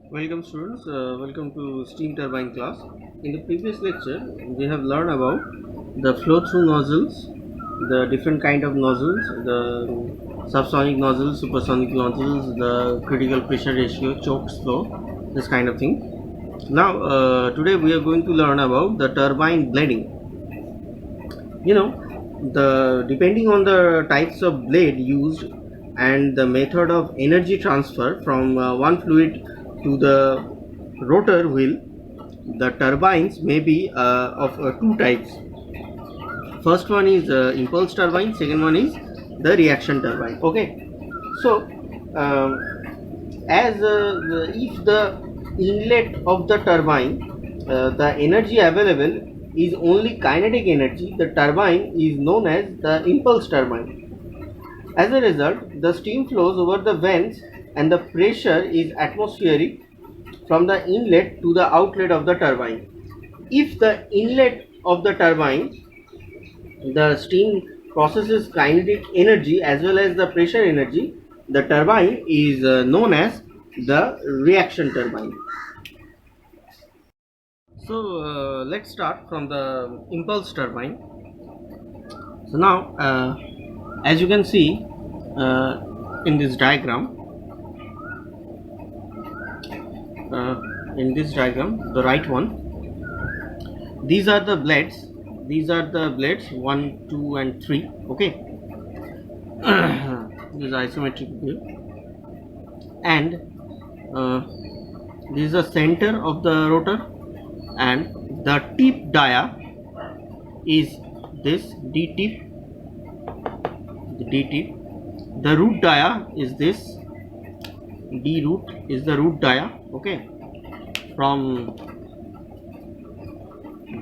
Welcome students, welcome to steam turbine class. In the previous lecture we have learned about the flow through nozzles, the different kind of nozzles, the subsonic nozzles, supersonic nozzles, the critical pressure ratio, choked flow, this kind of thing. Now today we are going to learn about the turbine blading. The depending on the types of blade used and the method of energy transfer from one fluid to the rotor wheel, the turbines may be of two types. First one is impulse turbine, second one is the reaction turbine. Okay, so um, if the inlet of the turbine, the energy available is only kinetic energy, the turbine is known as the impulse turbine. As a result, the steam flows over the vents and the pressure is atmospheric from the inlet to the outlet of the turbine. If the inlet of the turbine, the steam processes kinetic energy as well as the pressure energy, the turbine is known as the reaction turbine. So let's start from the impulse turbine. So now as you can see in this diagram, the right one, these are the blades, 1, 2 and 3. Okay. This is isometric view, and this is the center of the rotor, and the tip dia is this D tip, the root dia is this D root, is the root dia. Okay, from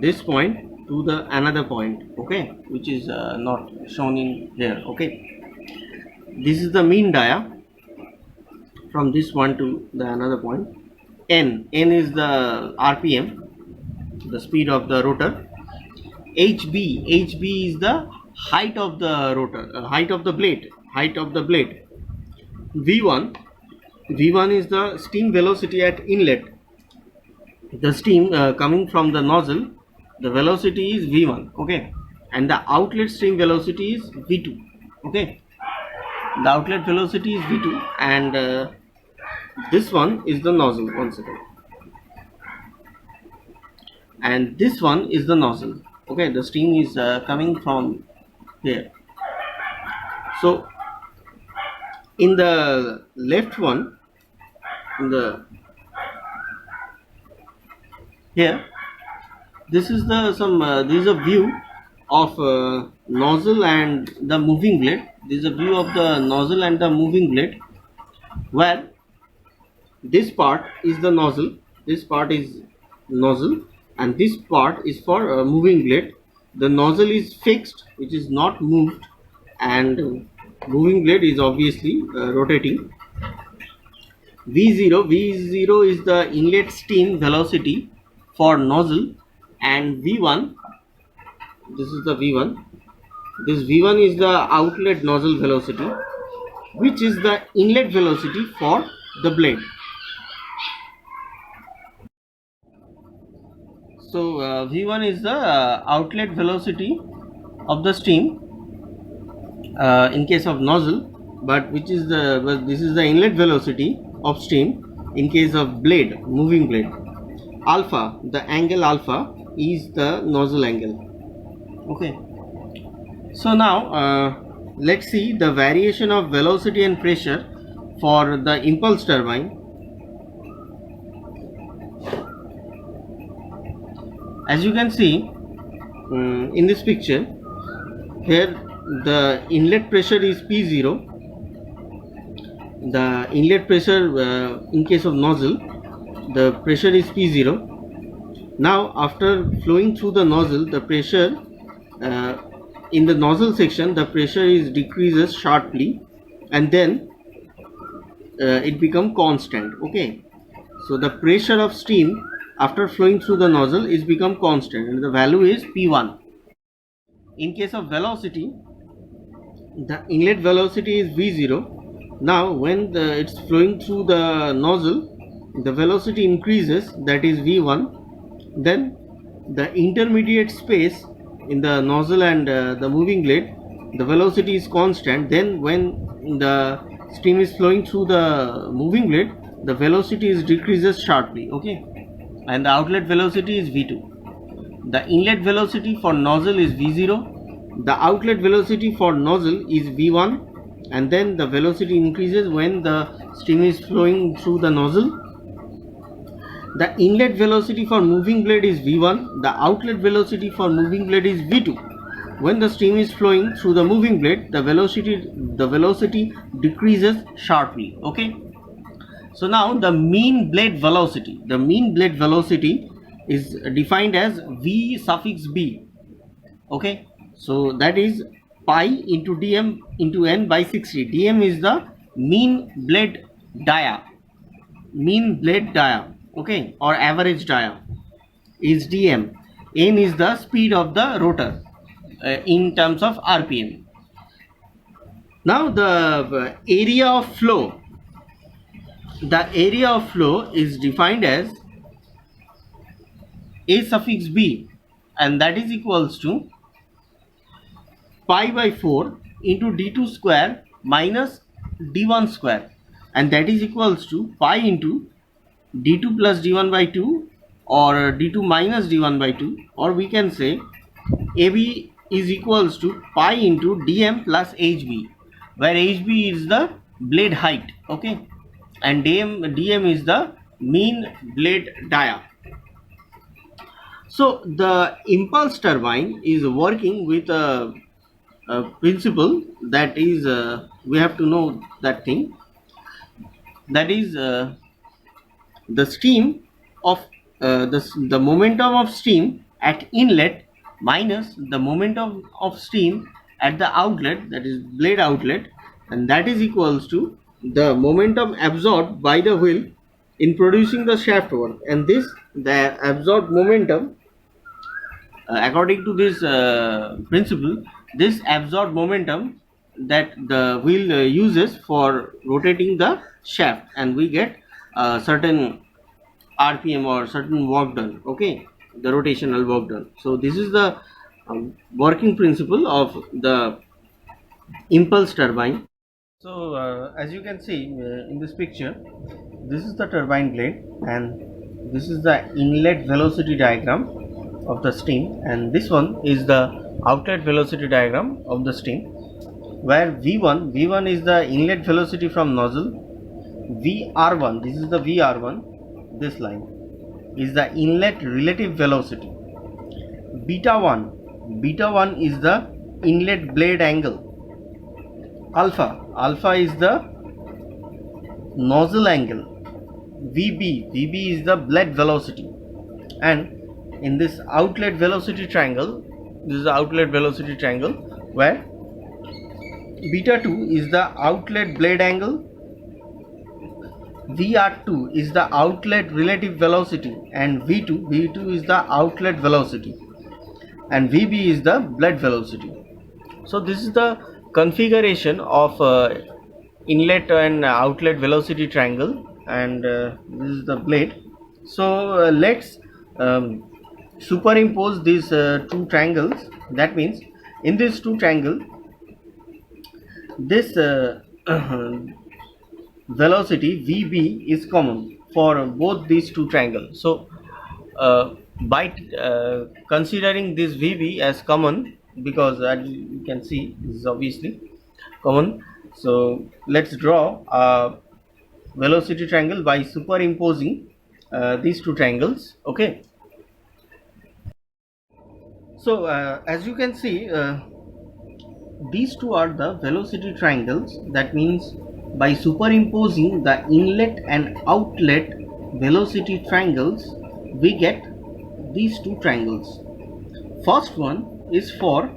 this point to the another point, okay, which is not shown in here. Okay, this is the mean dia from this one to the another point. N is the RPM, the speed of the rotor. HB is the height of the rotor, height of the blade. V1 is the steam velocity at inlet. The steam coming from the nozzle, the velocity is V1. Okay, and the outlet stream velocity is V2. Okay, the outlet velocity is V2, and this one is the nozzle. Once again, and this one is the nozzle. Okay, the steam is coming from here. So in the left one, here, this is this is a view of nozzle and the moving blade. This is a view of the nozzle and the moving blade, where this part is the nozzle, and this part is for moving blade. The nozzle is fixed, which is not moved, and moving blade is obviously rotating. V0 is the inlet steam velocity for nozzle, and V1, this is the V1, this V1 is the outlet nozzle velocity, which is the inlet velocity for the blade. So V1 is the outlet velocity of the steam in case of nozzle, but this is the inlet velocity of steam in case of blade, moving blade. Alpha, the angle alpha is the nozzle angle. Okay, so now let's see the variation of velocity and pressure for the impulse turbine. As you can see in this picture, here the inlet pressure is P0. The inlet pressure in case of nozzle, the pressure is P0. Now after flowing through the nozzle, the pressure in the nozzle section, the pressure is decreases sharply, and then it become constant. Okay, so the pressure of steam after flowing through the nozzle is become constant, and the value is P1. In case of velocity, the inlet velocity is V0. Now when it's flowing through the nozzle, the velocity increases, that is V1, then the intermediate space in the nozzle and the moving blade, the velocity is constant. Then when the steam is flowing through the moving blade, the velocity is decreases sharply, okay, and the outlet velocity is V2. The inlet velocity for nozzle is V0, the outlet velocity for nozzle is V1, and then the velocity increases when the steam is flowing through the nozzle. The inlet velocity for moving blade is V1, the outlet velocity for moving blade is V2. When the steam is flowing through the moving blade, the velocity decreases sharply, okay. So now the mean blade velocity is defined as V suffix B, okay. So that is pi into dm into n by 60. Dm is the mean blade dia, okay, or average dia is dm. N is the speed of the rotor in terms of rpm. Now the area of flow is defined as A suffix B, and that is equals to pi by 4 into d2 square minus d1 square, and that is equals to pi into d2 plus d1 by 2 or d2 minus d1 by 2, or we can say AB is equals to pi into dm plus hb, where hb is the blade height, okay, and dm is the mean blade dia. So the impulse turbine is working with a principle, that is we have to know that thing, that is the steam of the momentum of steam at inlet minus the momentum of steam at the outlet, that is blade outlet, and that is equals to the momentum absorbed by the wheel in producing the shaft work. And the absorbed momentum, according to this principle, this absorbed momentum that the wheel uses for rotating the shaft, and we get certain rpm or certain work done, okay, the rotational work done. So this is the working principle of the impulse turbine. So as you can see in this picture, this is the turbine blade, and this is the inlet velocity diagram of the steam, and this one is the outlet velocity diagram of the steam, where V1 is the inlet velocity from nozzle, VR1, this is the VR1, this line is the inlet relative velocity, beta 1 is the inlet blade angle, alpha is the nozzle angle, VB is the blade velocity, and in this outlet velocity triangle, this is the outlet velocity triangle, where beta 2 is the outlet blade angle, VR2 is the outlet relative velocity, and V2 is the outlet velocity, and VB is the blade velocity. So this is the configuration of inlet and outlet velocity triangle, and this is the blade. So let's superimpose these two triangles. That means in these two triangles, this velocity VB is common for both these two triangles. So by considering this VB as common, because as you can see this is obviously common, so let's draw a velocity triangle by superimposing these two triangles, okay. So as you can see, these two are the velocity triangles. That means by superimposing the inlet and outlet velocity triangles, we get these two triangles. First one is for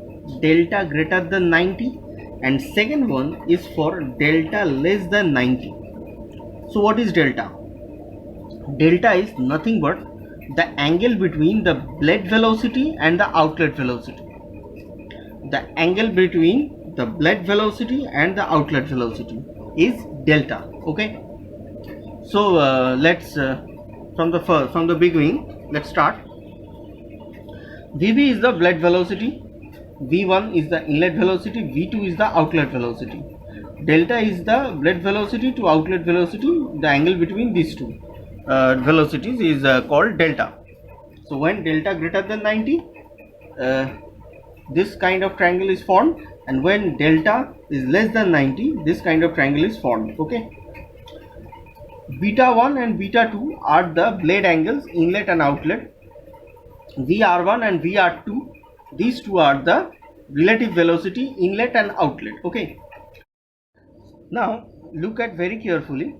delta greater than 90, and second one is for delta less than 90. So what is delta? Delta is nothing but the angle between the blade velocity and the outlet velocity. The angle between the blade velocity and the outlet velocity is delta, okay. So let's from the beginning. Let's start. Vb is the bled velocity, V1 is the inlet velocity, V2 is the outlet velocity. Delta is the bled velocity to outlet velocity. The angle between these two velocities is called delta. So when delta greater than 90, this kind of triangle is formed, and when delta is less than 90, this kind of triangle is formed. Okay. Beta 1 and beta 2 are the blade angles, inlet and outlet. VR1 and VR2, these two are the relative velocity, inlet and outlet. Okay. Now look at very carefully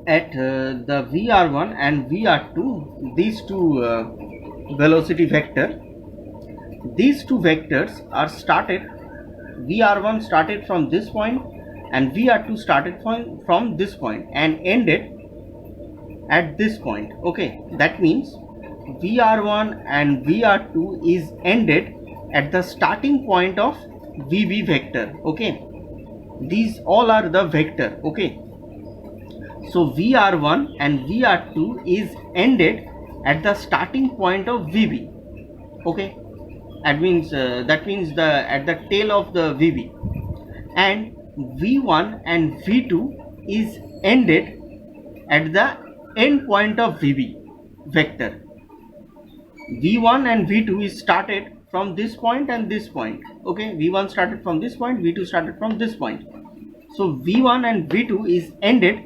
at the VR1 and VR2, these two velocity vector. These two vectors are started, VR1 started from this point and VR2 started from this point and ended at this point. Okay, that means VR1 and VR2 is ended at the starting point of VB vector. Okay, these all are the vector. Okay, so VR1 and VR2 is ended at the starting point of VB. Okay, that means the at the tail of the VB, and V1 and V2 is ended at the end point of VB vector. V1 and V2 is started from this point and this point. Okay, V1 started from this point, V2 started from this point. So V1 and V2 is ended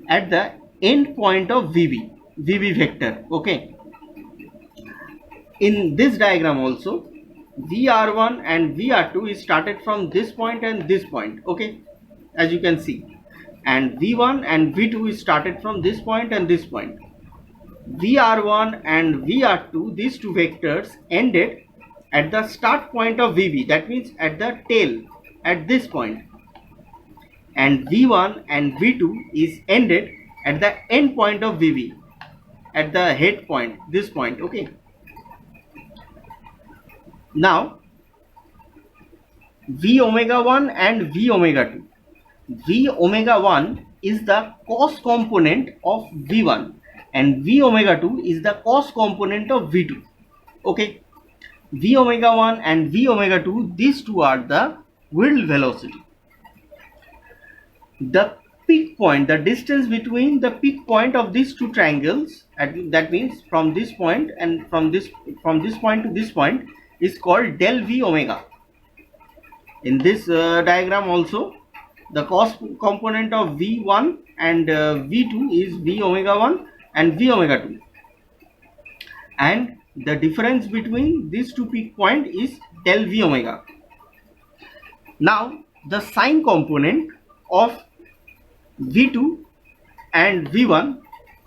at the end point of VB vector. Okay, in this diagram also, VR1 and VR2 is started from this point and this point. Okay, as you can see, and V1 and V2 is started from this point and this point. VR1 and VR2, these two vectors ended at the start point of VB, that means at the tail at this point, and V1 and V2 is ended at the end point of VB at the head point, this point. Okay, now V omega 1 and V omega 2. V omega 1 is the cos component of V1 and V omega 2 is the cos component of V2. Okay, V omega 1 and V omega 2, these two are the whirl velocity. The peak point, the distance between the peak point of these two triangles, that means from this point and from this point to this point, is called del V omega. In this diagram also, the cos component of V1 and V2 is V omega 1 and V omega 2, and the difference between these two peak point is del V omega. Now the sine component of V2 and V1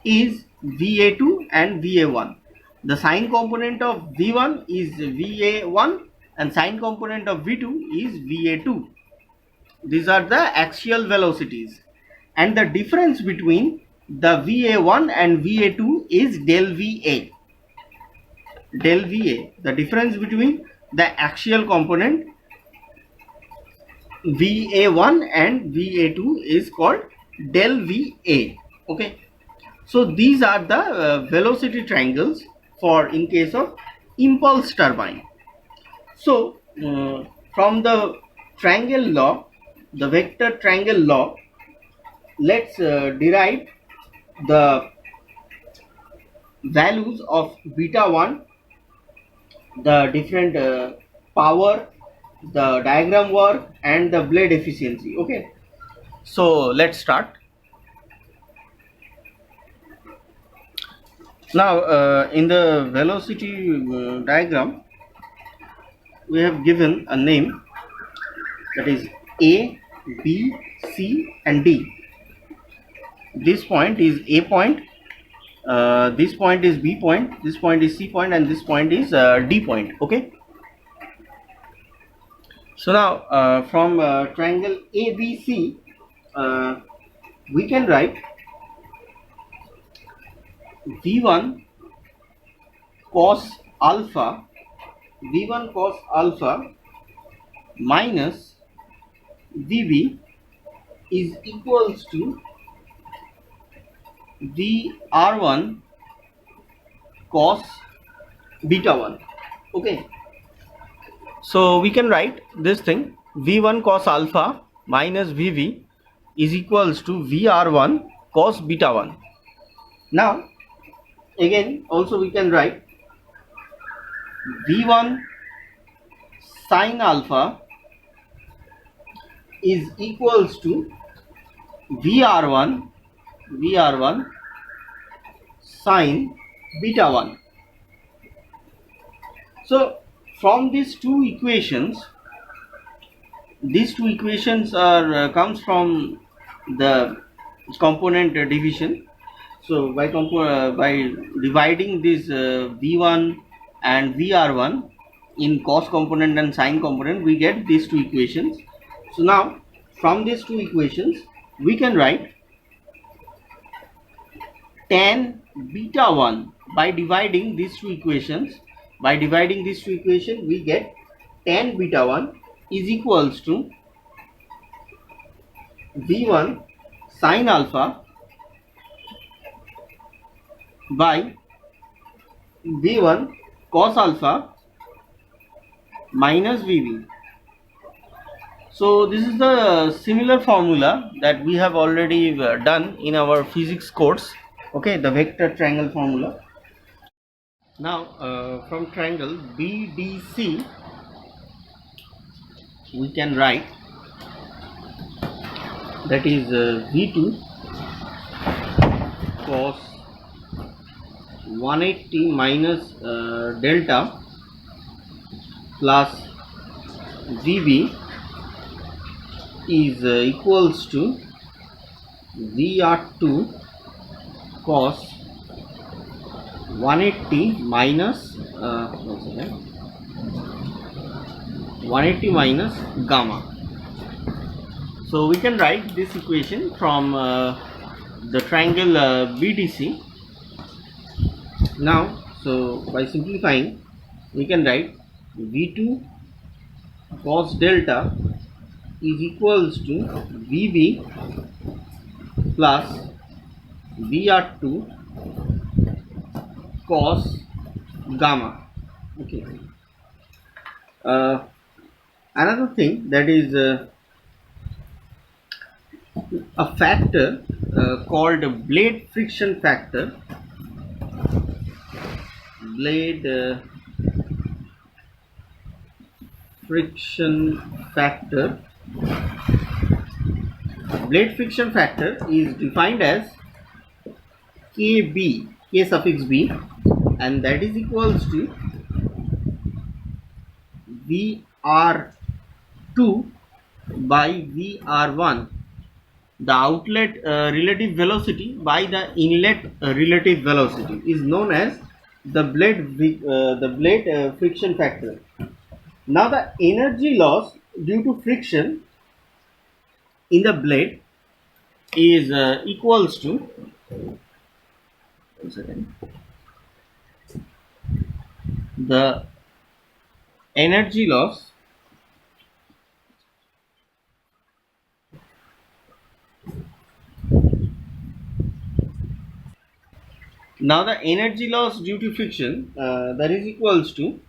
is VA2 and VA1. The sine component of V1 is VA1 and sine component of V2 is VA2. These are the axial velocities, and the difference between the VA1 and VA2 is del VA. Del VA, the difference between the axial component VA1 and VA2 is called del VA. Okay, so these are the velocity triangles for in case of impulse turbine. So from the triangle law, the vector triangle law, let's derive the values of beta 1, the different power, the diagram work and the blade efficiency. Okay, so let's start. Now in the velocity diagram, we have given a name, that is A, B, C and D. This point is A point, this point is B point, this point is C point and this point is D point. Okay, so now from triangle ABC, we can write V1 cos alpha, V1 cos alpha minus VB is equals to VR1 cos beta 1. Okay, so we can write this thing V1 cos alpha minus VV is equals to VR1 cos beta 1. Now again also we can write V1 sin alpha is equals to VR1 sin beta 1. So from these two equations are comes from the component division. So by dividing this V1 and VR1 in cos component and sin component, we get these two equations. So now from these two equations we can write tan beta 1 by dividing these two equations. By dividing these two equations we get tan beta 1 is equals to V1 sin alpha by V1 cos alpha minus VV. So this is the similar formula that we have already done in our physics course. Okay, the vector triangle formula. Now from triangle BDC we can write that is V2 cos 180 minus delta plus VB is equals to VR2 cos 180 minus 180 minus gamma. So we can write this equation from the triangle BDC. Now so by simplifying we can write V2 cos delta is equals to VB plus VR2 cos gamma. Okay. Another thing, that is a factor called blade friction factor. Blade friction factor. Blade friction factor is defined as KB, K suffix B, and that is equals to VR2 by VR1, the outlet relative velocity by the inlet relative velocity, is known as the blade friction factor. Now the energy loss due to friction in the blade is equals to, one second, the energy loss now the energy loss due to friction that is equals to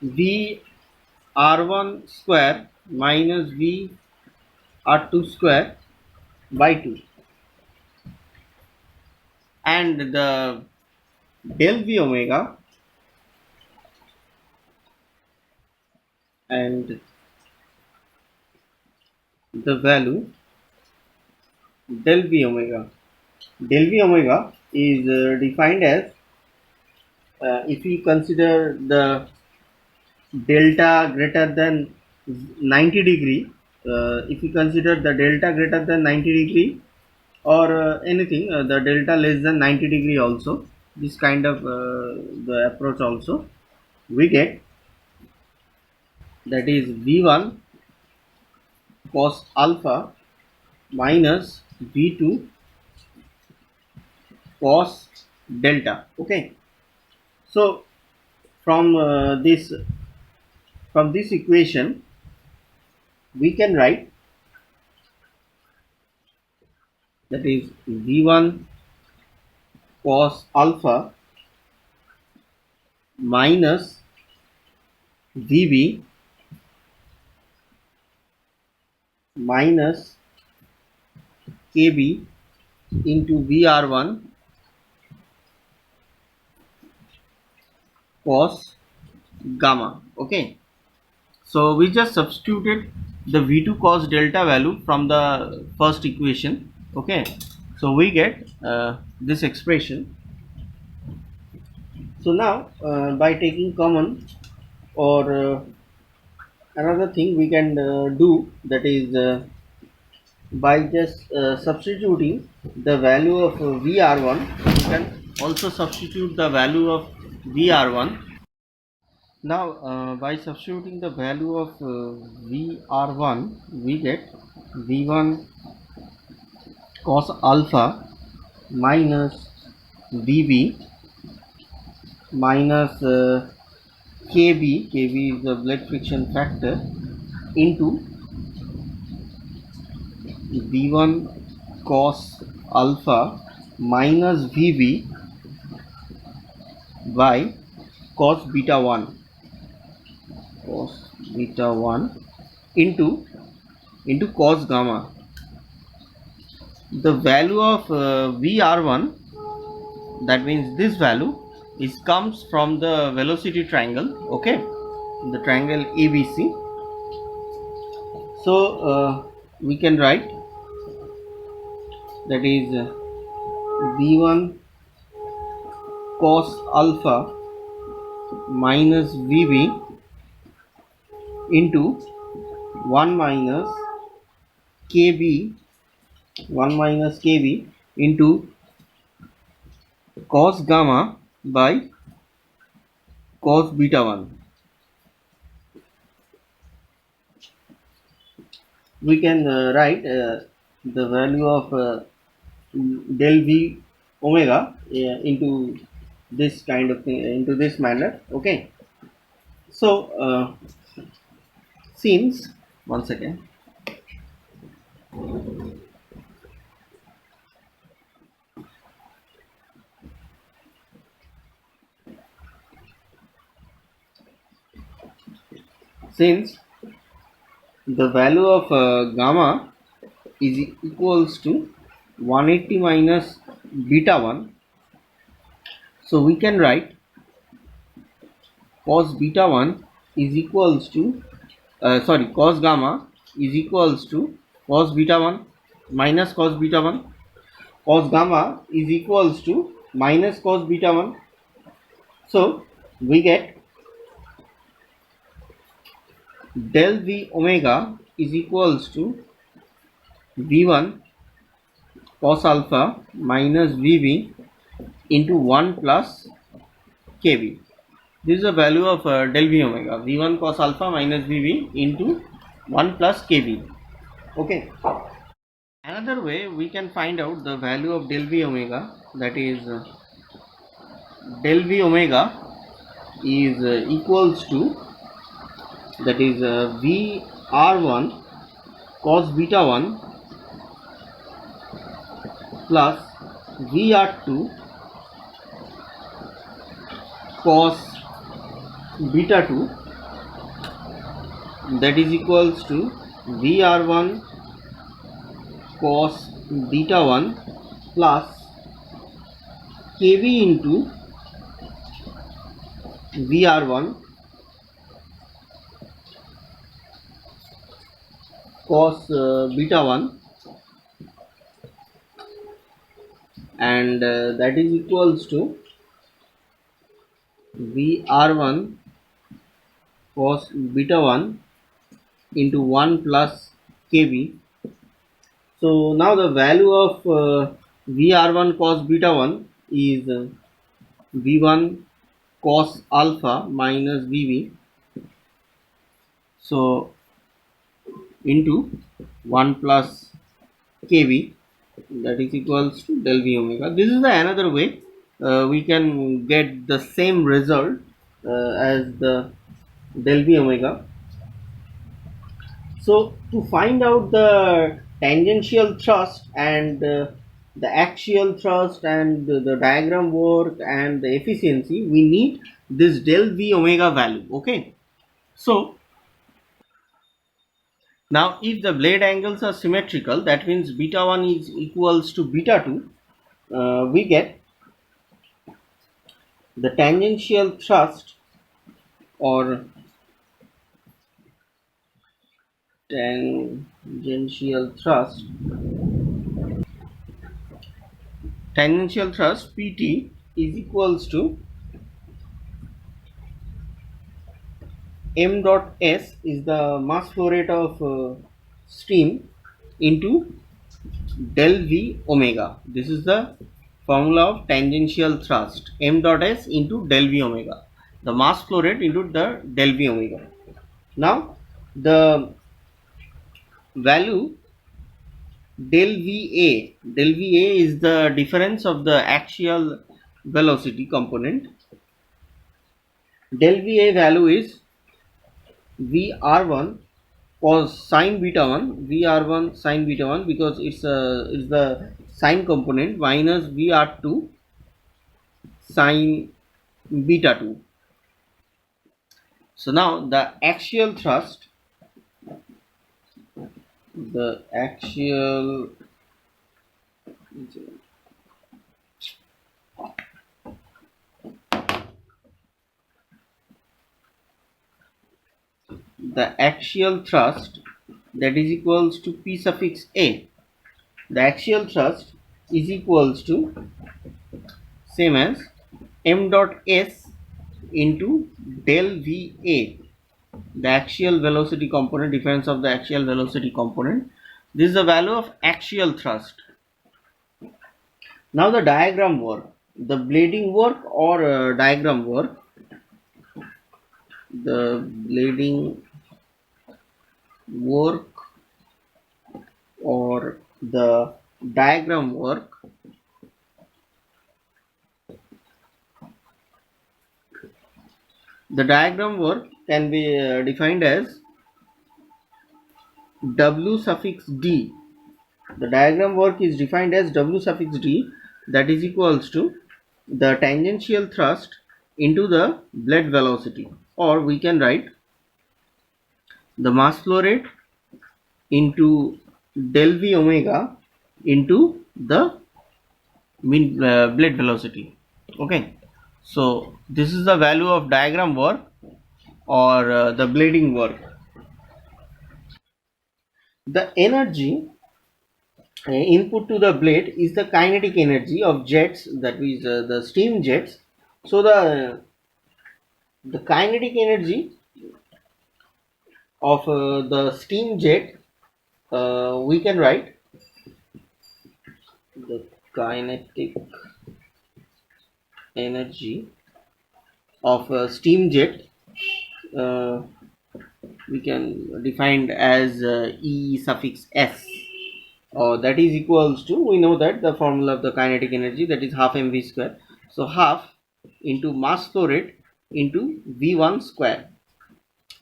VR1 square minus VR2 square by 2, and the del V omega and the value del V omega. Del V omega is defined as, if we consider the delta greater than 90 degree, if we consider the delta greater than 90 degree, or anything the delta less than 90 degree also, this kind of the approach also, we get that is V1 cos alpha minus V2 cos delta. Okay, so from this equation we can write that is V1 cos alpha minus VB minus KB into VR1 cos gamma. Okay, so we just substituted the V2 cos delta value from the first equation. Okay, so we get this expression. So now by taking common, or another thing we can do, that is by just substituting the value of VR1, we can also substitute the value of VR1. Now by substituting the value of VR1, we get V1 cos alpha minus VB minus KB is the blood friction factor, into V1 cos alpha minus VB by cos beta 1 into cos gamma. The value of VR1, that means this value, is comes from the velocity triangle. Okay, the triangle ABC. So we can write, that is V1 cos alpha minus VB into 1 minus KB into cos gamma by cos beta 1. We can write the value of del V omega into this kind of thing, into this manner. Okay, so since, once again, since the value of gamma is equals to 180 minus beta 1, so we can write cos beta 1 is equals to cos gamma is equals to cos beta 1 minus cos beta 1. Cos gamma is equals to minus cos beta 1. So we get del V omega is equals to V1 cos alpha minus VB into 1 plus KB. This is the value of del V omega, V1 cos alpha minus VB into 1 plus KB. Okay. Another way we can find out the value of del V omega, that is del V omega is equals to, that is VR1 cos beta 1 plus VR2 cos beta 2, that is equals to VR1 cos beta 1 plus KB into VR1 cos beta 1, and that is equals to VR1 cos beta 1 into 1 plus KB. So now the value of VR1 cos beta 1 is V1 cos alpha minus VB, so into 1 plus KB, that is equals to del V omega. This is the another way we can get the same result as the del V omega. So to find out the tangential thrust and the axial thrust and the diagram work and the efficiency, we need this del V omega value. Okay, so now if the blade angles are symmetrical, that means beta 1 is equals to beta 2, we get the tangential thrust or tangential thrust PT is equals to m dot s is the mass flow rate of steam into del V omega. This is the formula of tangential thrust, m dot s into del V omega, the mass flow rate into the del V omega. Now the value del Va is the difference of the axial velocity component. Del Va value is Vr1 cos sine beta 1, Vr1 sine beta 1, because it's the sine component, minus Vr2 sine beta 2. So now the axial thrust, the axial thrust, that is equals to P suffix A. The axial thrust is equals to same as m dot s into del Va, the axial velocity component, difference of the axial velocity component. This is the value of axial thrust. Now the diagram work, the blading work or diagram work, the blading work or the diagram work, the diagram work can be defined as W suffix D. The diagram work is defined as W suffix D, that is equals to the tangential thrust into the blade velocity, or we can write the mass flow rate into del V omega into the mean blade velocity. Okay, so this is the value of diagram work or the blading work. The energy input to the blade is the kinetic energy of jets, that is the steam jets. So the kinetic energy of the steam jet, we can write the kinetic energy of a steam jet, uh, we can define as E suffix S, that is equals to, we know that the formula of the kinetic energy, that is half mv square. So half into mass flow rate into V1 square.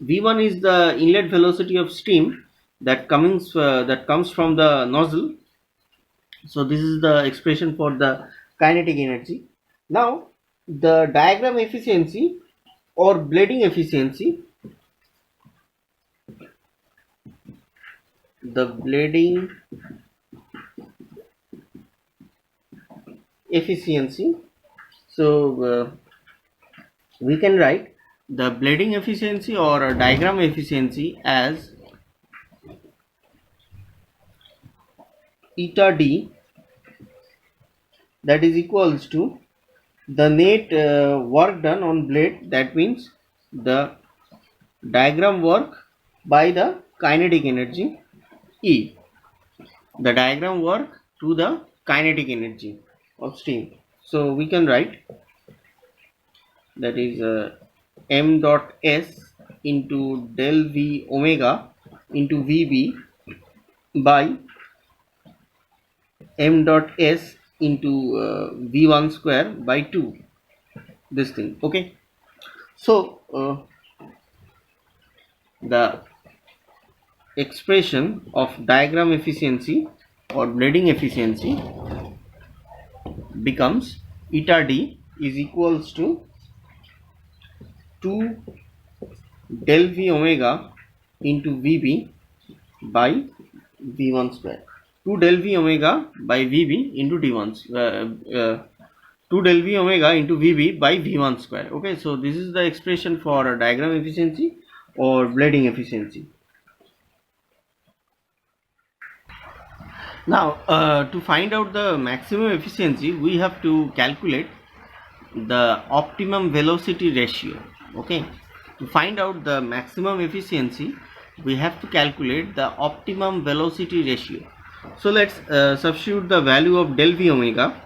V1 is the inlet velocity of steam that comes from the nozzle. So this is the expression for the kinetic energy. Now the diagram efficiency or blading efficiency, the blading efficiency, so we can write the blading efficiency or diagram efficiency as eta d, that is equals to the net work done on blade, that means the diagram work by the kinetic energy E, the diagram work to the kinetic energy of steam. So we can write that is m dot s into del V omega into Vb by m dot s into V1 square by 2, this thing. Okay, so the expression of diagram efficiency or blading efficiency becomes eta d is equals to 2 del v omega into vb by v1 square. 2 del v omega by vb into d1 2 del v omega into vb by v1 square. Okay, so this is the expression for diagram efficiency or blading efficiency. Now to find out the maximum efficiency, we have to calculate the optimum velocity ratio. Okay, to find out the maximum efficiency, we have to calculate the optimum velocity ratio. So let's substitute the value of del v omega.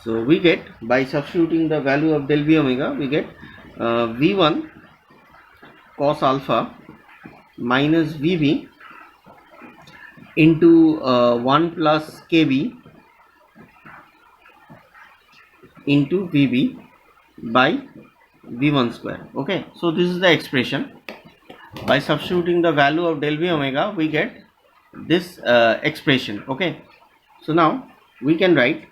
So we get, by substituting the value of del v omega, we get v1 cos alpha minus vb into 1 plus kb into vb by v1 square. Okay, so this is the expression. By substituting the value of del v omega, we get this expression. Okay, so now we can write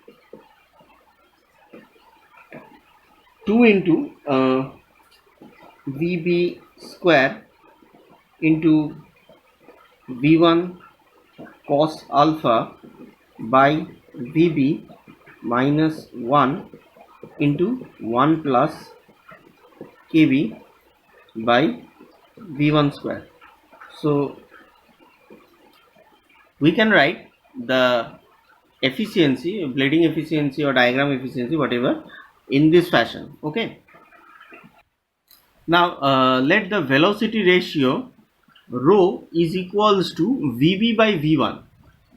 2 into vb square into v1 cos alpha by vb minus 1 into 1 plus kb by v1 square. So we can write the efficiency, blading efficiency or diagram efficiency, whatever, in this fashion. Okay, now let the velocity ratio rho is equals to vb by v1.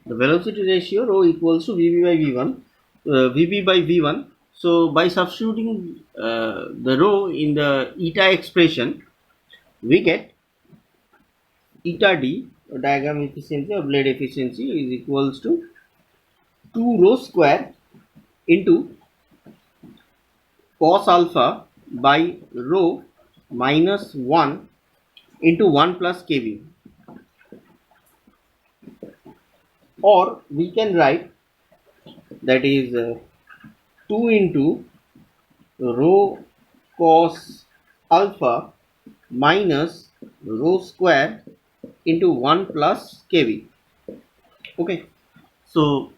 The velocity ratio rho equals to vb by v1, vb by v1. So by substituting the rho in the eta expression, we get eta d, diagram efficiency or blade efficiency, is equals to 2 rho square into cos alpha by rho minus 1 into 1 plus kb. Or we can write, that is 2 into rho cos alpha minus rho square into 1 plus kb. Okay, so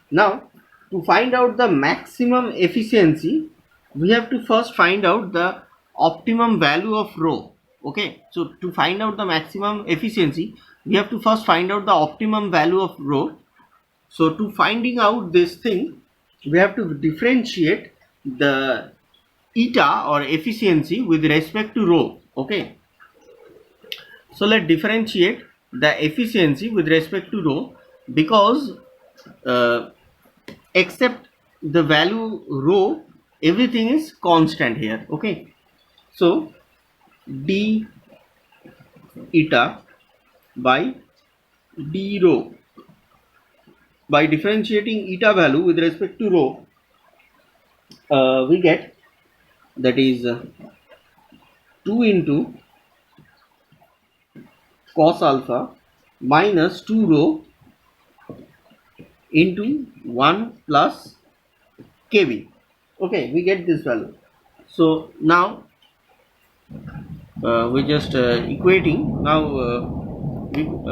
now to find out the maximum efficiency, we have to first find out the optimum value of rho. Okay, so to find out the maximum efficiency, we have to first find out the optimum value of rho. So to finding out this thing, we have to differentiate the eta or efficiency with respect to rho. Okay, so let's differentiate the efficiency with respect to rho, because except the value rho, everything is constant here. Okay, so d eta by d rho, by differentiating eta value with respect to rho, we get, that is 2 into cos alpha minus 2 rho into 1 plus kb. Okay, we get this value. So now we just equating. Now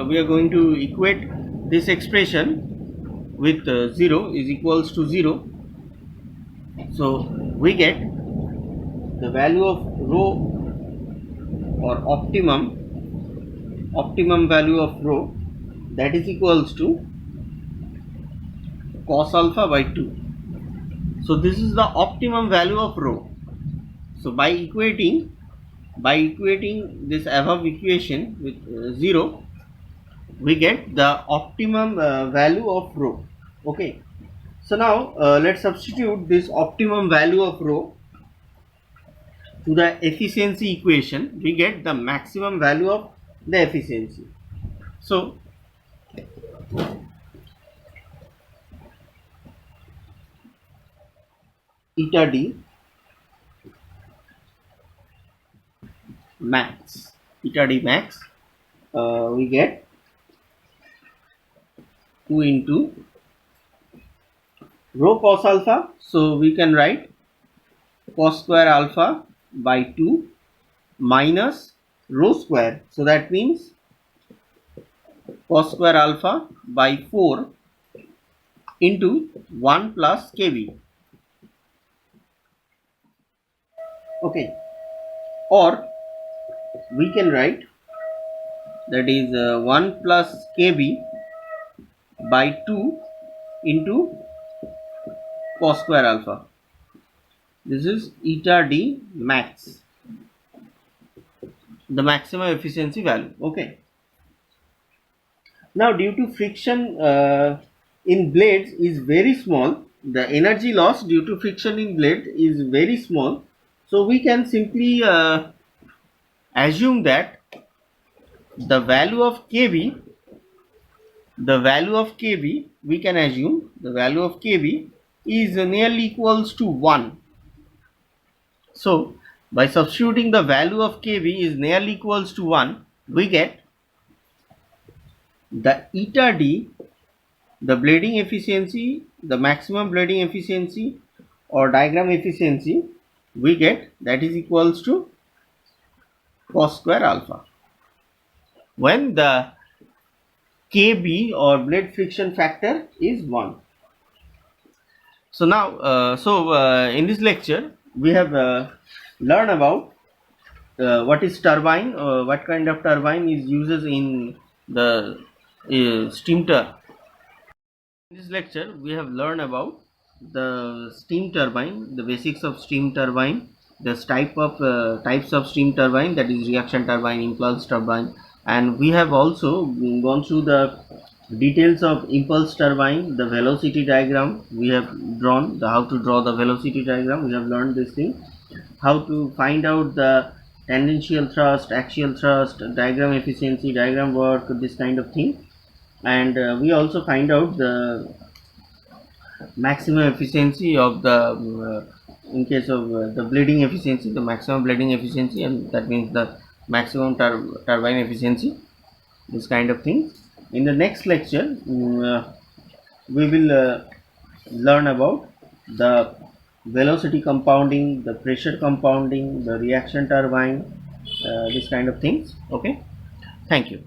we are going to equate this expression with 0 is equals to 0. So we get the value of rho or optimum value of rho, that is equals to cos alpha by 2. So this is the optimum value of rho. So by equating this above equation with 0, we get the optimum value of rho. Okay, so now let's substitute this optimum value of rho to the efficiency equation. We get the maximum value of the efficiency. So eta d max, we get 2 into rho cos alpha. So we can write cos square alpha by 2 minus rho square. So that means cos square alpha by 4 into 1 plus kb. Okay, or we can write that is 1 plus kb by 2 into cos square alpha. This is eta d max, the maximum efficiency value. Okay, now due to friction in blades is very small, the energy loss due to friction in blade is very small, so we can simply assume that the value of kb, we can assume the value of kb is nearly equals to 1. So by substituting the value of kb is nearly equals to 1, we get the eta d, the blading efficiency, the maximum blading efficiency or diagram efficiency, we get that is equals to cos square alpha when the kb or blade friction factor is 1. So now in this lecture we have learned about what is turbine, what kind of turbine is uses in the steam turbine. In this lecture we have learned about the steam turbine, the basics of steam turbine, the types of steam turbine, that is reaction turbine, impulse turbine, and we have also gone through the details of impulse turbine, the velocity diagram we have drawn, how to draw the velocity diagram. We have learned this thing, how to find out the tangential thrust, axial thrust, diagram efficiency, diagram work, this kind of thing. And we also find out the maximum efficiency of the in case of the bleeding efficiency, the maximum bleeding efficiency, and that means the maximum turbine efficiency, this kind of thing. In the next lecture we will learn about the velocity compounding, the pressure compounding, the reaction turbine, this kind of things. Okay, thank you.